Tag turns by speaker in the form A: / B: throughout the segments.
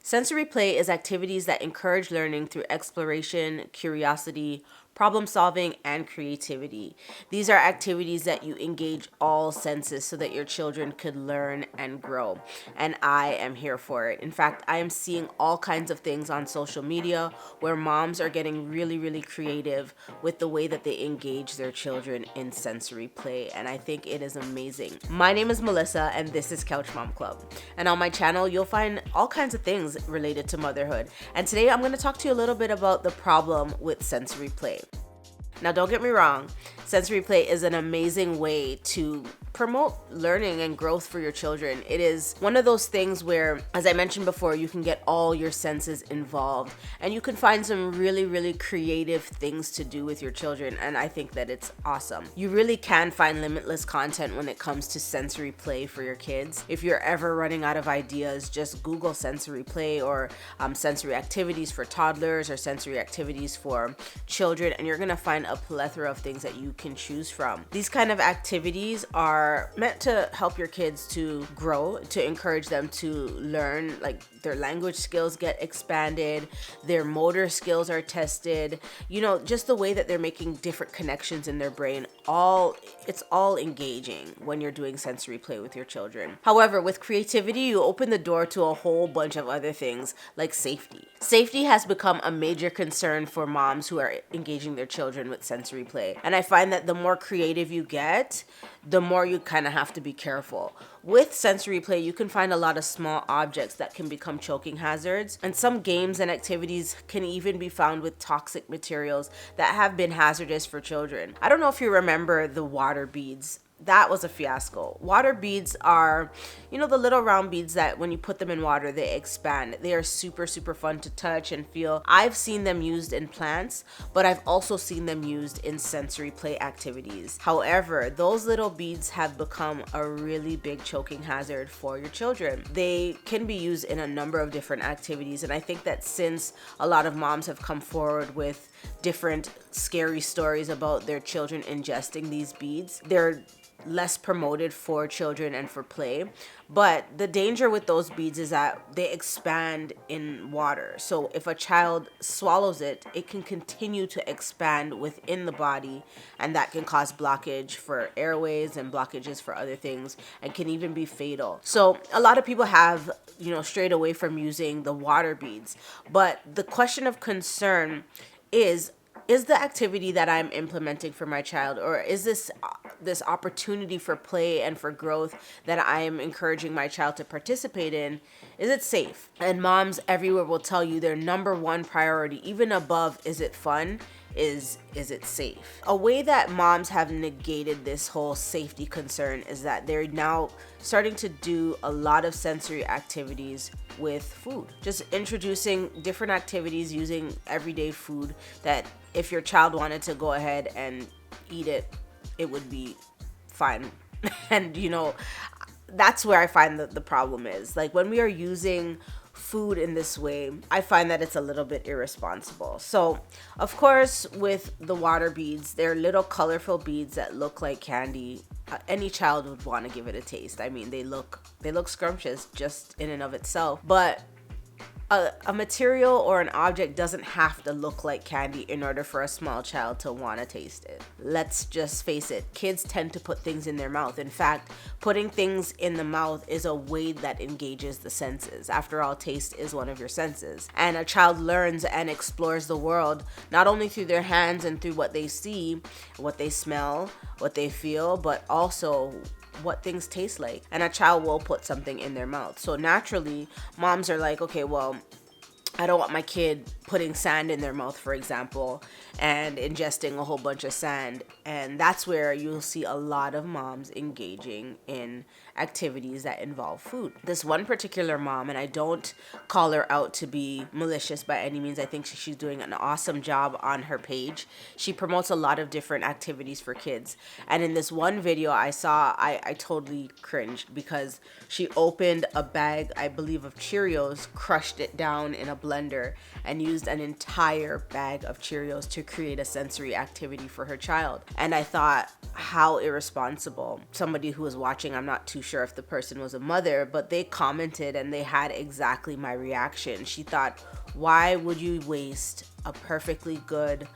A: Sensory play is activities that encourage learning through exploration, curiosity, problem solving, and creativity. These are activities that you engage all senses so that your children could learn and grow. And I am here for it. In fact, I am seeing all kinds of things on social media where moms are getting really, really creative with the way that they engage their children in sensory play. And I think it is amazing. My name is Melissa, and this is Couch Mom Club. And on my channel, you'll find all kinds of things related to motherhood. And today I'm going to talk to you a little bit about the problem with sensory play. Now, don't get me wrong, sensory play is an amazing way to promote learning and growth for your children. It is one of those things where, as I mentioned before, you can get all your senses involved and you can find some really, really creative things to do with your children. And I think that it's awesome. You really can find limitless content when it comes to sensory play for your kids. If you're ever running out of ideas, just Google sensory play or sensory activities for toddlers or sensory activities for children, and you're gonna find a plethora of things that you can choose from. These kind of activities are meant to help your kids to grow, to encourage them to learn, like their language skills get expanded, their motor skills are tested, just the way that they're making different connections in their brain. It's all engaging when you're doing sensory play with your children. However, with creativity, you open the door to a whole bunch of other things like safety. Safety has become a major concern for moms who are engaging their children with sensory play. And I find that the more creative you get, the more you kind of have to be careful. With sensory play, you can find a lot of small objects that can become choking hazards, and some games and activities can even be found with toxic materials that have been hazardous for children. I don't know if you remember the water beads. That was a fiasco. Water beads are, the little round beads that when you put them in water, they expand. They are super, super fun to touch and feel. I've seen them used in plants, but I've also seen them used in sensory play activities. However, those little beads have become a really big choking hazard for your children. They can be used in a number of different activities, and I think that since a lot of moms have come forward with different scary stories about their children ingesting these beads, they're less promoted for children and for play. But the danger with those beads is that they expand in water. So if a child swallows it, it can continue to expand within the body, and that can cause blockage for airways and blockages for other things, and can even be fatal. So a lot of people have, strayed away from using the water beads. But the question of concern is the activity that I'm implementing for my child, or is this opportunity for play and for growth that I am encouraging my child to participate in, is it safe? And moms everywhere will tell you their number one priority, even above is it fun, is it safe? A way that moms have negated this whole safety concern is that they're now starting to do a lot of sensory activities with food. Just introducing different activities using everyday food that if your child wanted to go ahead and eat it, it would be fine. And that's where I find that the problem is. Like when we are using food in this way, I find that it's a little bit irresponsible. So, of course, with the water beads, they're little colorful beads that look like candy. Any child would want to give it a taste. I mean, they look scrumptious just in and of itself, but a material or an object doesn't have to look like candy in order for a small child to want to taste it. Let's just face it, kids tend to put things in their mouth. In fact, putting things in the mouth is a way that engages the senses. After all, taste is one of your senses. And a child learns and explores the world not only through their hands and through what they see, what they smell, what they feel, but also what things taste like. And a child will put something in their mouth. So naturally, moms are like, okay, well, I don't want my kid putting sand in their mouth, for example, and ingesting a whole bunch of sand. And that's where you'll see a lot of moms engaging in activities that involve food. This one particular mom, and I don't call her out to be malicious by any means, I think she's doing an awesome job on her page. She promotes a lot of different activities for kids. And in this one video I saw, I totally cringed because she opened a bag, I believe, of Cheerios, crushed it down in a blender, and used an entire bag of Cheerios to create a sensory activity for her child. And I thought, how irresponsible. Somebody who was watching, I'm not too sure if the person was a mother, but they commented and they had exactly my reaction. She thought, why would you waste a perfectly good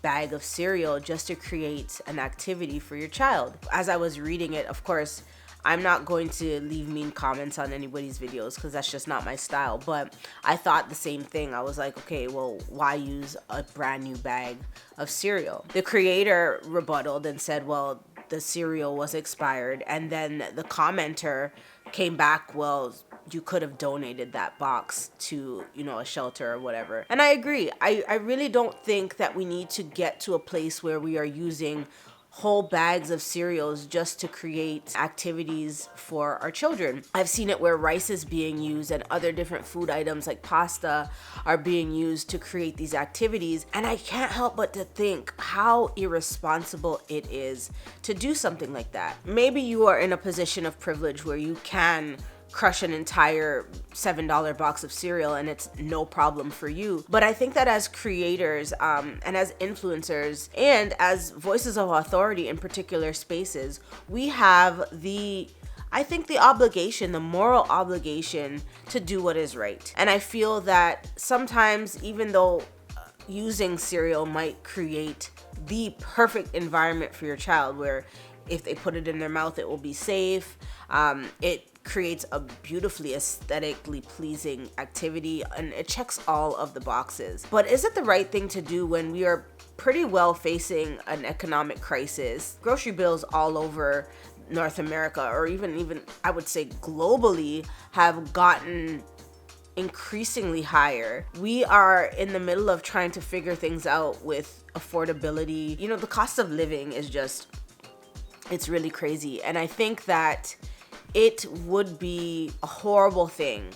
A: bag of cereal just to create an activity for your child? As I was reading it, of course, I'm not going to leave mean comments on anybody's videos because that's just not my style. But I thought the same thing. I was like, okay, well, why use a brand new bag of cereal? The creator rebutted and said, well, the cereal was expired. And then the commenter came back, well, you could have donated that box to, a shelter or whatever. And I agree. I really don't think that we need to get to a place where we are using whole bags of cereals just to create activities for our children. I've seen it where rice is being used and other different food items like pasta are being used to create these activities. And I can't help but to think how irresponsible it is to do something like that. Maybe you are in a position of privilege where you can crush an entire $7 box of cereal and it's no problem for you. But I think that as creators and as influencers and as voices of authority in particular spaces, we have the obligation, the moral obligation to do what is right. And I feel that sometimes, even though using cereal might create the perfect environment for your child where if they put it in their mouth, it will be safe. It creates a beautifully aesthetically pleasing activity and it checks all of the boxes. But is it the right thing to do when we are pretty well facing an economic crisis? Grocery bills all over North America, or even I would say globally, have gotten increasingly higher. We are in the middle of trying to figure things out with affordability. The cost of living is it's really crazy. And I think that it would be a horrible thing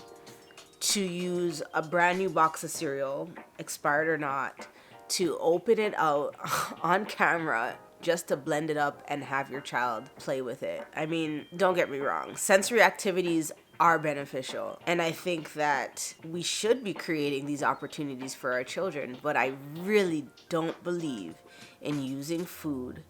A: to use a brand new box of cereal, expired or not, to open it out on camera just to blend it up and have your child play with it. I mean, don't get me wrong. Sensory activities are beneficial. And I think that we should be creating these opportunities for our children. But I really don't believe in using food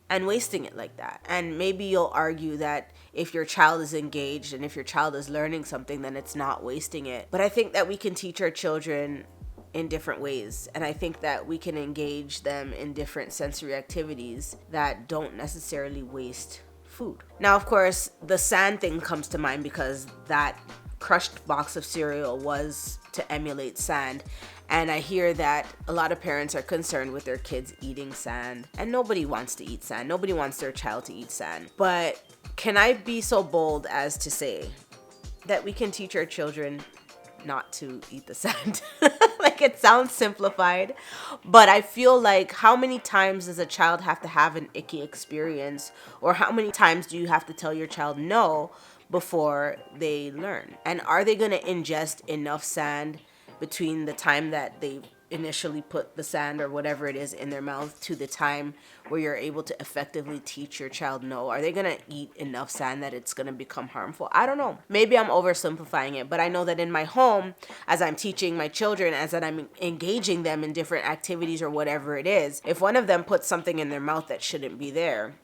A: and wasting it like that. And maybe you'll argue that if your child is engaged and if your child is learning something, then it's not wasting it. But I think that we can teach our children in different ways. And I think that we can engage them in different sensory activities that don't necessarily waste food. Now, of course, the sand thing comes to mind because that crushed box of cereal was to emulate sand. And I hear that a lot of parents are concerned with their kids eating sand. And nobody wants to eat sand. Nobody wants their child to eat sand. But can I be so bold as to say that we can teach our children not to eat the sand? Like, it sounds simplified, but I feel like how many times does a child have to have an icky experience? Or how many times do you have to tell your child no before they learn? And are they going to ingest enough sand between the time that they initially put the sand or whatever it is in their mouth to the time where you're able to effectively teach your child no? Are they going to eat enough sand that it's going to become harmful? I don't know. Maybe I'm oversimplifying it, but I know that in my home, as I'm teaching my children, as that I'm engaging them in different activities or whatever it is, if one of them puts something in their mouth that shouldn't be there,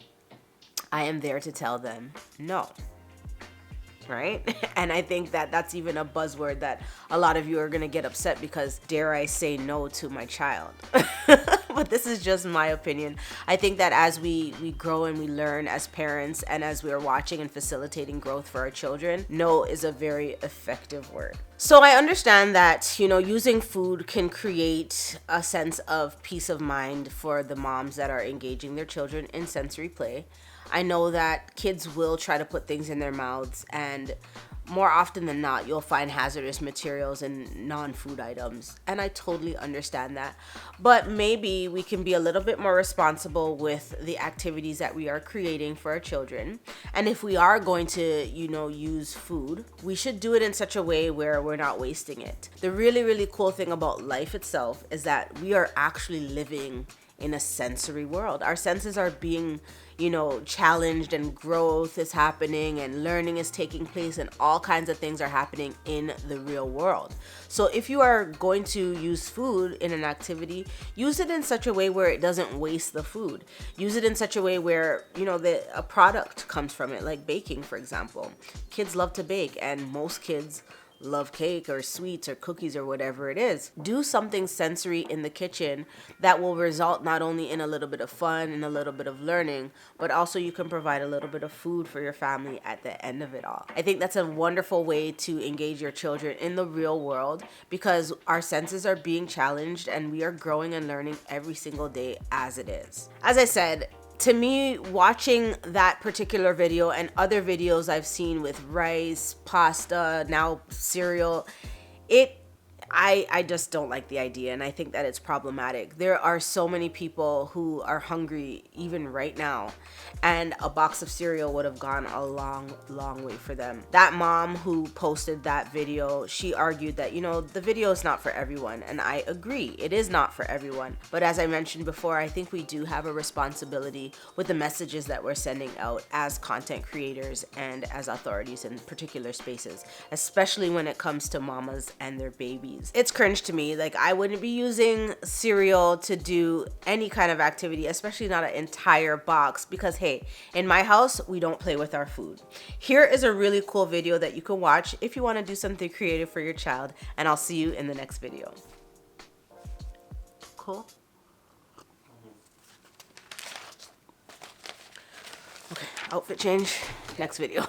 A: I am there to tell them no. Right? And I think that that's even a buzzword that a lot of you are going to get upset because dare I say no to my child? But this is just my opinion. I think that as we grow and we learn as parents and as we are watching and facilitating growth for our children, no is a very effective word. So I understand that, using food can create a sense of peace of mind for the moms that are engaging their children in sensory play. I know that kids will try to put things in their mouths, and more often than not, you'll find hazardous materials in non-food items. And I totally understand that. But maybe we can be a little bit more responsible with the activities that we are creating for our children. And if we are going to, use food, we should do it in such a way where we're not wasting it. The really, really cool thing about life itself is that we are actually living in a sensory world. Our senses are being, challenged, and growth is happening, and learning is taking place, and all kinds of things are happening in the real world. So if you are going to use food in an activity, use it in such a way where it doesn't waste the food. Use it in such a way where, a product comes from it, like baking, for example. Kids love to bake, and most kids love cake or sweets or cookies or whatever it is. Do something sensory in the kitchen that will result not only in a little bit of fun and a little bit of learning, but also you can provide a little bit of food for your family at the end of it all. I think that's a wonderful way to engage your children in the real world, because our senses are being challenged and we are growing and learning every single day as it is. As I said, to me, watching that particular video and other videos I've seen with rice, pasta, now cereal, I just don't like the idea, and I think that it's problematic. There are so many people who are hungry even right now, and a box of cereal would have gone a long, long way for them. That mom who posted that video, she argued that, the video is not for everyone, and I agree, it is not for everyone. But as I mentioned before, I think we do have a responsibility with the messages that we're sending out as content creators and as authorities in particular spaces, especially when it comes to mamas and their babies. It's cringe to me. Like, I wouldn't be using cereal to do any kind of activity, especially not an entire box, because hey, in my house, we don't play with our food. Here is a really cool video that you can watch if you want to do something creative for your child, and I'll see you in the next video. Cool? Okay, outfit change, next video.